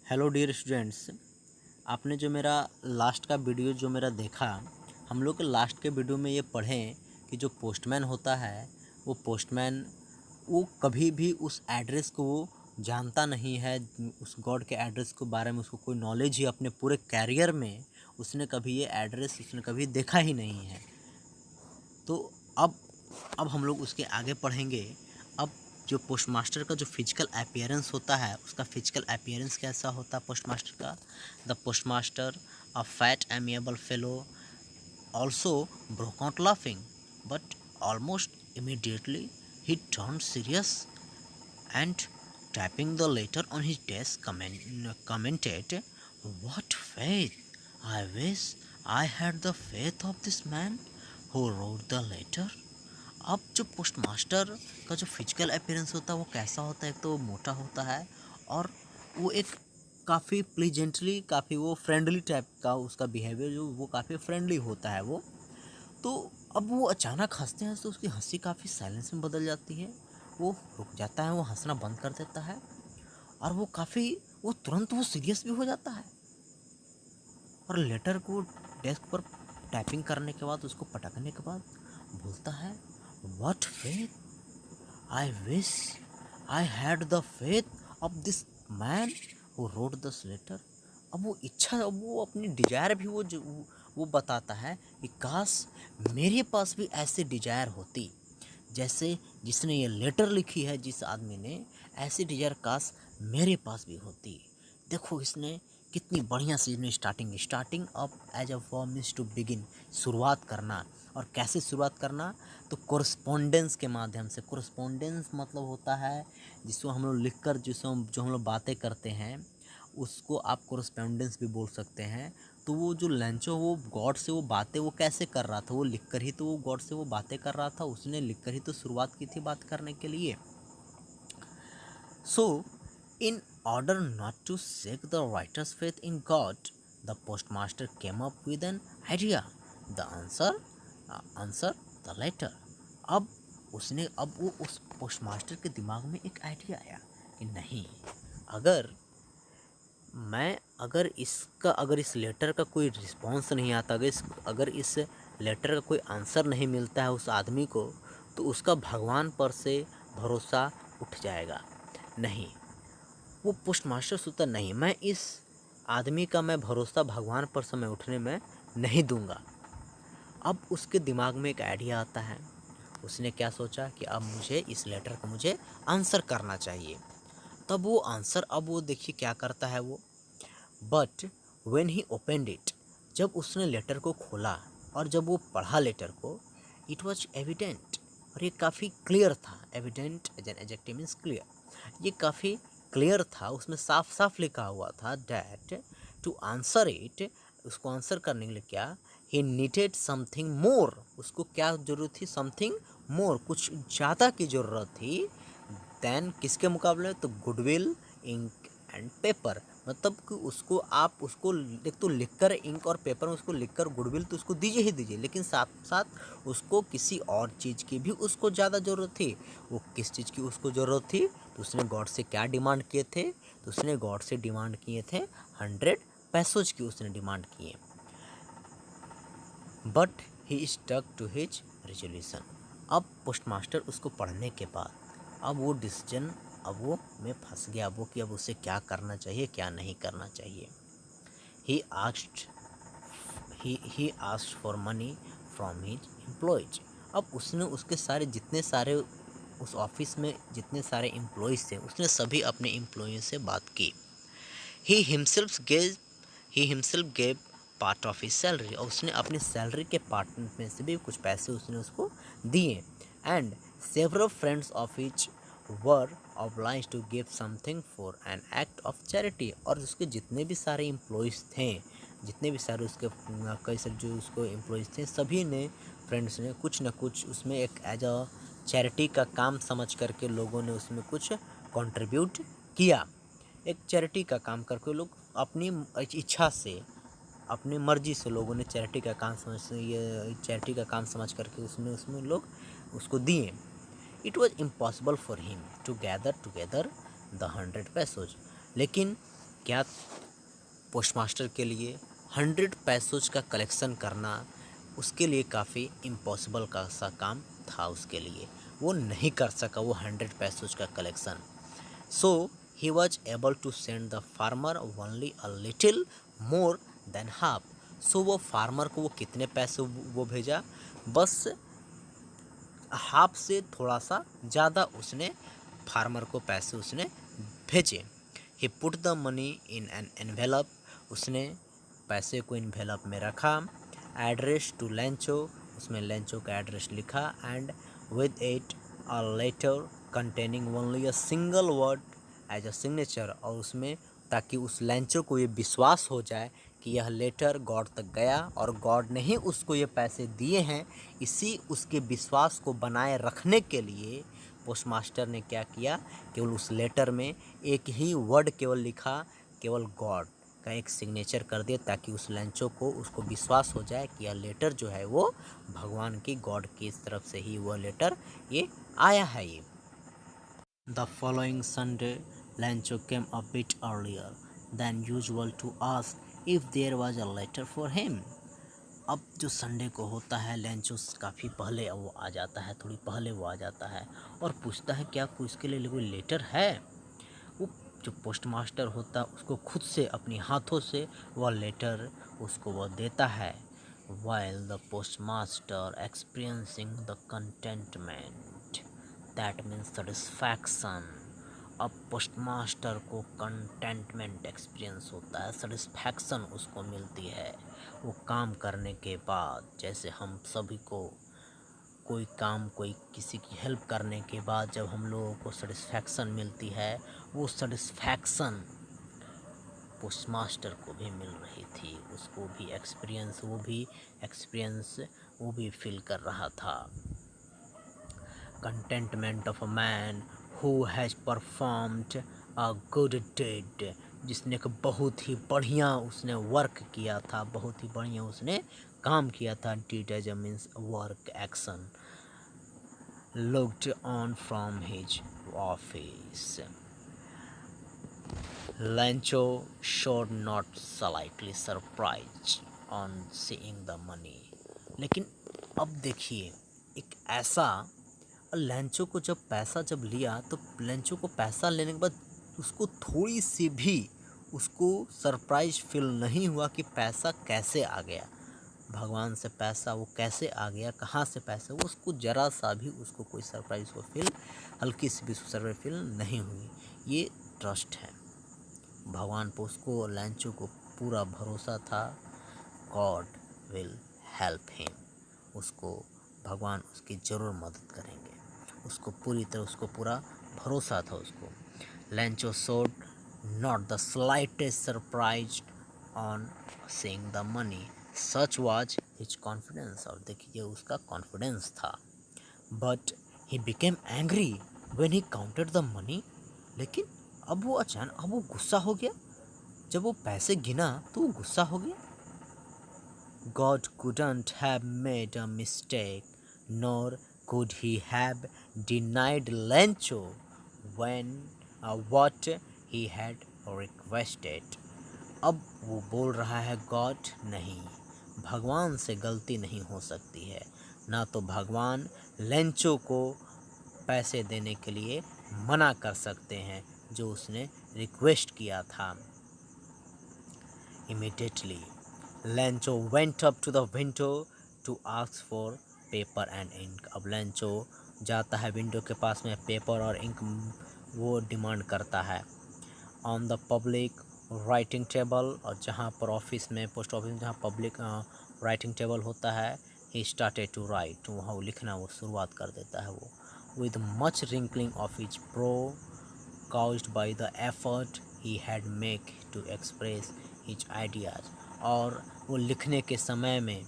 Hello dear students. आपने जो मेरा लास्ट का वीडियो जो मेरा देखा, हम लोग के लास्ट के वीडियो में ये पढ़ें कि जो पोस्टमैन होता है वो पोस्टमैन वो कभी भी उस एड्रेस को वो जानता नहीं है। उस गॉड के एड्रेस के बारे में उसको कोई नॉलेज ही अपने पूरे कैरियर में उसने कभी ये एड्रेस उसने कभी देखा ही नहीं है। तो अब हम लोग उसके आगे पढ़ेंगे। अब जो पोस्टमास्टर का जो फिजिकल अपीयरेंस होता है, उसका फिजिकल अपीयरेंस कैसा होता है पोस्टमास्टर का। The postmaster a fat amiable fellow also broke out laughing but almost immediately he turn serious and tapping the letter on his desk commented, "What faith! I wish I had the faith of this man who wrote the letter." अब जो postmaster का जो physical appearance होता है वो कैसा होता है, एक तो वो मोटा होता है और वो एक काफ़ी प्लीजेंटली काफ़ी वो फ्रेंडली टाइप का उसका बिहेवियर जो वो काफ़ी फ्रेंडली होता है वो। तो अब वो अचानक हंसते हैं तो उसकी हंसी काफ़ी साइलेंस में बदल जाती है। वो रुक जाता है, वो हंसना बंद कर देता है और वो तुरंत वो सीरियस भी हो जाता है और लेटर को डेस्क पर टाइपिंग करने के बाद उसको पटकने के बाद बोलता है, what faith! I wish I had the faith of this man who wrote this letter. अब वो अपनी डिजायर भी वो बताता है कि काश मेरे पास भी ऐसी डिजायर होती जैसे जिसने ये लेटर लिखी है, जिस आदमी ने ऐसी डिजायर काश मेरे पास भी होती। देखो इसने कितनी बढ़िया सी ने starting up as a verb means to begin, शुरुआत करना। और कैसे शुरुआत करना, तो कोरस्पोंडेंस के माध्यम से। कोरस्पोंडेंस मतलब होता है जिसको हम लोग लिख कर जो हम लोग बातें करते हैं उसको आप कोरस्पोंडेंस भी बोल सकते हैं। तो वो जो लंचो वो गॉड से वो बातें वो कैसे कर रहा था, वो लिख कर ही तो वो गॉड से वो बातें कर रहा था, उसने लिख कर ही तो शुरुआत की थी बात करने के लिए। So in order not to shake the writer's faith in God, the postmaster came up with an idea, the answer the letter. अब वो उस पोस्टमास्टर के दिमाग में एक आइडिया आया कि नहीं, अगर इस लेटर का कोई रिस्पॉन्स नहीं आता, अगर इस लेटर का कोई आंसर नहीं मिलता है उस आदमी को, तो उसका भगवान पर से भरोसा उठ जाएगा। नहीं, वो पोस्टमास्टर सोचता नहीं, मैं इस आदमी का मैं भरोसा भगवान पर से मैं उठने में नहीं दूंगा। अब उसके दिमाग में एक आइडिया आता है। उसने क्या सोचा कि अब मुझे इस लेटर को मुझे आंसर करना चाहिए। अब वो देखिए क्या करता है वो। But when he opened it, जब उसने लेटर को खोला और जब वो पढ़ा लेटर को, इट वॉज एविडेंट, और ये काफ़ी क्लियर था। Evident as an adjective means clear, ये काफ़ी क्लियर था, उसमें साफ साफ लिखा हुआ था डैट टू आंसर इट, उसको आंसर करने के लिए क्या, ही नीडेड समथिंग मोर, उसको क्या ज़रूरत थी, समथिंग मोर, कुछ ज़्यादा की ज़रूरत थी देन किसके मुकाबले, तो गुडविल, इंक एंड पेपर। मतलब कि उसको एक तो लिखकर इंक और पेपर में उसको लिखकर गुडविल तो उसको दीजिए ही दीजिए, लेकिन साथ साथ उसको किसी और चीज़ की भी उसको ज़्यादा ज़रूरत थी। वो किस चीज़ की उसको ज़रूरत थी, तो उसने गॉड से क्या डिमांड किए थे, तो उसने गॉड से डिमांड किए थे 100 पैसोज की उसने डिमांड किए। But he stuck to his resolution. अब पोस्टमास्टर उसको पढ़ने के बाद अब वो डिसीजन अब वो में फंस गया वो कि अब उसे क्या करना चाहिए क्या नहीं करना चाहिए। He asked for money from his employees. अब उसने उसके सारे जितने सारे उस ऑफिस में जितने सारे एम्प्लॉयज़ थे उसने सभी अपने एम्प्लॉय से बात की। He himself gave part of his salary, और उसने अपनी सैलरी के पार्ट में से भी कुछ पैसे उसने उसको दिए। And several friends of his were obliged to give something for an act of charity, और उसके जितने भी सारे एम्प्लॉयज़ थे, जितने भी सारे उसके कई सारे जो उसको एम्प्लॉयज़ थे, सभी ने फ्रेंड्स ने कुछ न कुछ उसमें एक एज अ चैरिटी का काम समझ करके लोगों ने उसमें कुछ कंट्रीब्यूट किया। एक चैरिटी का काम करके लोग अपनी इच्छा से अपनी मर्जी से लोगों ने चैरिटी का काम समझ करके उसमें लोग उसको दिए। It was impossible for him to gather together the 100 pesos, लेकिन क्या पोस्टमास्टर के लिए 100 पैसों का कलेक्शन करना उसके लिए काफ़ी इम्पॉसिबल का सा काम था उसके लिए। वो नहीं कर सका वो 100 पैसों का collection. So he was able to send the farmer only a little more than half. So वो फार्मर को वो कितने पैसे वो भेजा, बस हाफ से थोड़ा सा ज़्यादा उसने फार्मर को पैसे उसने भेजे। He put the money in an envelope, उसने पैसे को इन्वेलप में रखा। एड्रेस टू लेंचो, उसमें लेंचो का एड्रेस लिखा। And with it a letter containing only a single word as a signature, और उसमें ताकि उस लेंचो को ये विश्वास हो जाए कि यह लेटर गॉड तक गया और गॉड ने ही उसको ये पैसे दिए हैं। इसी उसके विश्वास को बनाए रखने के लिए पोस्टमास्टर ने क्या किया, केवल उस लेटर में एक ही वर्ड केवल लिखा, केवल गॉड का एक सिग्नेचर कर दिया, ताकि उस लेंचो को उसको विश्वास हो जाए कि यह लेटर जो है वो भगवान की गॉड की तरफ से ही वह लेटर ये आया है। ये the following Sunday Lencho came a bit earlier than usual to ask if there was a letter for him. अब जो संडे को होता है लेंचो काफ़ी पहले वो आ जाता है, थोड़ी पहले वो आ जाता है और पूछता है क्या कोई इसके लिए कोई लेटर है। वो जो पोस्टमास्टर होता है उसको खुद से अपने हाथों से वह लेटर उसको वह देता है। While the postmaster experiencing the contentment that means satisfaction. अब पोस्टमास्टर को कंटेंटमेंट एक्सपीरियंस होता है, सेटिस्फैक्शन उसको मिलती है वो काम करने के बाद। जैसे हम सभी को कोई काम, कोई किसी की हेल्प करने के बाद जब हम लोगों को सेटिस्फैक्शन मिलती है, वो सेटिस्फैक्शन पोस्टमास्टर को भी मिल रही थी। उसको भी एक्सपीरियंस वो भी फील कर रहा था। Contentment of a man who has performed a good deed, जिसने एक बहुत ही बढ़िया उसने वर्क किया था, बहुत ही बढ़िया उसने काम किया था। Deed as a means work, action. Looked on from his office. Lencho showed not slightly surprised on seeing the money। लेकिन अब देखिए एक ऐसा, लेंचो को जब लिया तो लेंचो को पैसा लेने के बाद उसको थोड़ी सी भी उसको सरप्राइज फील नहीं हुआ कि पैसा कैसे आ गया, भगवान से पैसा वो कैसे आ गया, कहाँ से पैसा, वो उसको ज़रा सा भी उसको कोई सरप्राइज को फील, हल्की सी भी सरप्राइज फील नहीं हुई। ये ट्रस्ट है भगवान पर, उसको लेंचो को पूरा भरोसा था गॉड विल हेल्प हिम, उसको भगवान उसकी ज़रूर मदद करेंगे, उसको पूरी तरह उसको पूरा भरोसा था उसको। Lencho showed not the slightest surprise on seeing the money, such was his confidence, और देखिए उसका कॉन्फिडेंस था। But he became angry when he counted the money, लेकिन अब वो गुस्सा हो गया, जब वो पैसे गिना तो वो गुस्सा हो गया। God couldn't have made a mistake, nor could he have denied Lencho when what he had requested। अब वो बोल रहा है गॉड नहीं, भगवान से गलती नहीं हो सकती है, ना तो भगवान लेंचो को पैसे देने के लिए मना कर सकते हैं जो उसने रिक्वेस्ट किया था। Immediately Lencho went up to the window to ask for paper and ink। अब लेंचो जाता है विंडो के पास में, पेपर और इंक वो डिमांड करता है। On the public writing table, और जहाँ पर ऑफिस में, पोस्ट ऑफिस में जहाँ पब्लिक राइटिंग टेबल होता है, ही स्टार्टेड टू राइट, वहाँ वो लिखना वो शुरुआत कर देता है वो। With much wrinkling of his pro caused by the effort he had make to express his ideas। और वो लिखने के समय में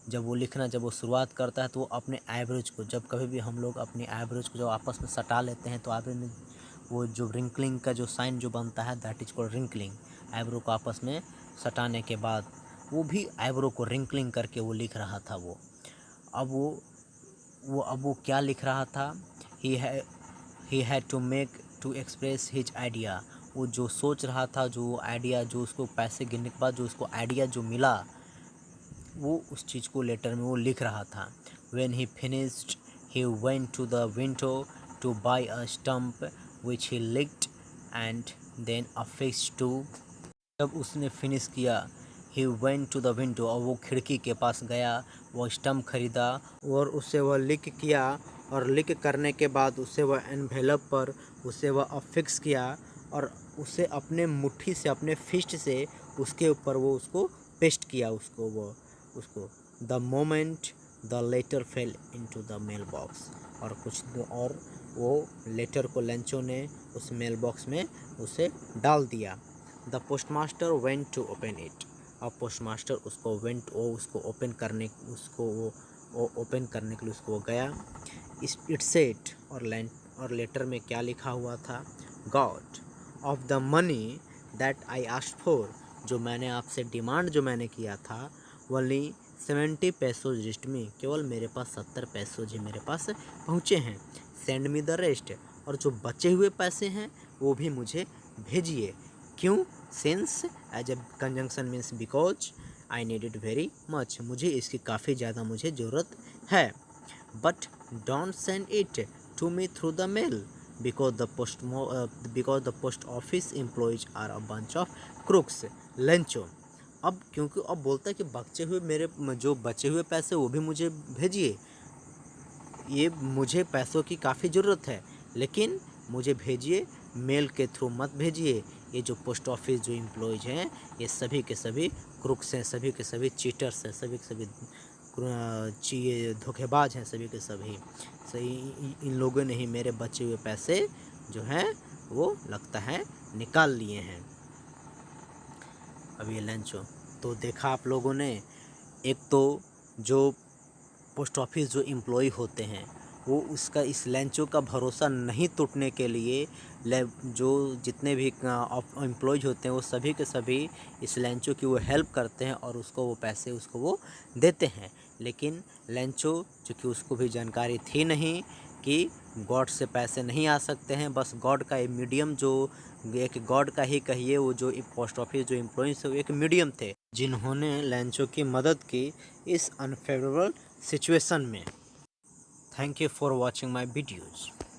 जब वो शुरुआत करता है तो वो अपने आईब्रोज को, जब कभी भी हम लोग अपनी आईब्रोज को जब आपस में सटा लेते हैं तो आईब्रो में वो जो रिंकलिंग का जो साइन जो बनता है that is called wrinkling. Eyebrow को आपस में सटाने के बाद वो भी आईब्रो को रिंकलिंग करके वो लिख रहा था वो। अब वो क्या लिख रहा था, he had to make to express his idea, वो जो सोच रहा था, जो आइडिया, जो उसको पैसे गिनने के बाद जो उसको आइडिया जो मिला, वो उस चीज़ को लेटर में वो लिख रहा था। When he finished, he went to the window to buy a stump which he licked and then affixed to। जब उसने फिनिश किया, he went to the window, और वो खिड़की के पास गया, वो स्टम्प खरीदा और उसे वह लिक किया, और लिक करने के बाद उसे वह एनवेलप पर उसे वह अफिक्स किया, और उसे अपने मुट्ठी से, अपने फिस्ट से उसके ऊपर वो उसको पेस्ट किया, उसको the moment the letter fell into the mail box. और वो लेटर को लेंचो ने उस मेल बॉक्स में उसे डाल दिया। The postmaster went to open it. अब पोस्टमास्टर उसको ओपन करने के लिए उसको गया। इट सेड, और लेटर में क्या लिखा हुआ था? God of the money that I asked for, जो मैंने आपसे डिमांड जो मैंने किया था, ओनली 70 पैसों रिस्ट में, केवल मेरे पास 70 पैसों जी मेरे पास पहुँचे हैं। सेंड मी द रेस्ट, और जो बचे हुए पैसे हैं वो भी मुझे भेजिए। क्यों? Since as a conjunction means because I need it very much, मुझे इसकी काफ़ी ज़्यादा मुझे ज़रूरत है। But don't send it to me through the mail because the post office employees are a bunch of crooks. Lencho अब क्योंकि अब बोलता है कि मेरे जो बचे हुए पैसे वो भी मुझे भेजिए, ये मुझे पैसों की काफ़ी ज़रूरत है, लेकिन मुझे भेजिए, मेल के थ्रू मत भेजिए। ये जो पोस्ट ऑफिस जो एम्प्लॉयज़ हैं ये सभी के सभी क्रूक्स हैं, सभी के सभी चीटर्स हैं, सभी के सभी धोखेबाज हैं, सभी के सभी इन लोगों ने ही मेरे बचे हुए पैसे जो हैं वो लगता है निकाल लिए हैं। अब ये लेंचो तो देखा आप लोगों ने, एक तो जो पोस्ट ऑफिस जो एम्प्लॉय होते हैं वो इस लेंचो का भरोसा नहीं टूटने के लिए जो जितने भी एम्प्लॉयज होते हैं वो सभी के सभी इस लेंचो की वो हेल्प करते हैं और उसको वो पैसे उसको वो देते हैं। लेकिन लेंचो चूँकि उसको भी जानकारी थी नहीं कि गॉड से पैसे नहीं आ सकते हैं, बस गॉड का एक मीडियम, जो एक गॉड का ही कहिए, वो जो पोस्ट ऑफिस जो एम्प्लॉयज़ थे वो एक मीडियम थे जिन्होंने लेंचो की मदद की इस अनफेवरेबल सिचुएशन में। Thank you for watching my videos.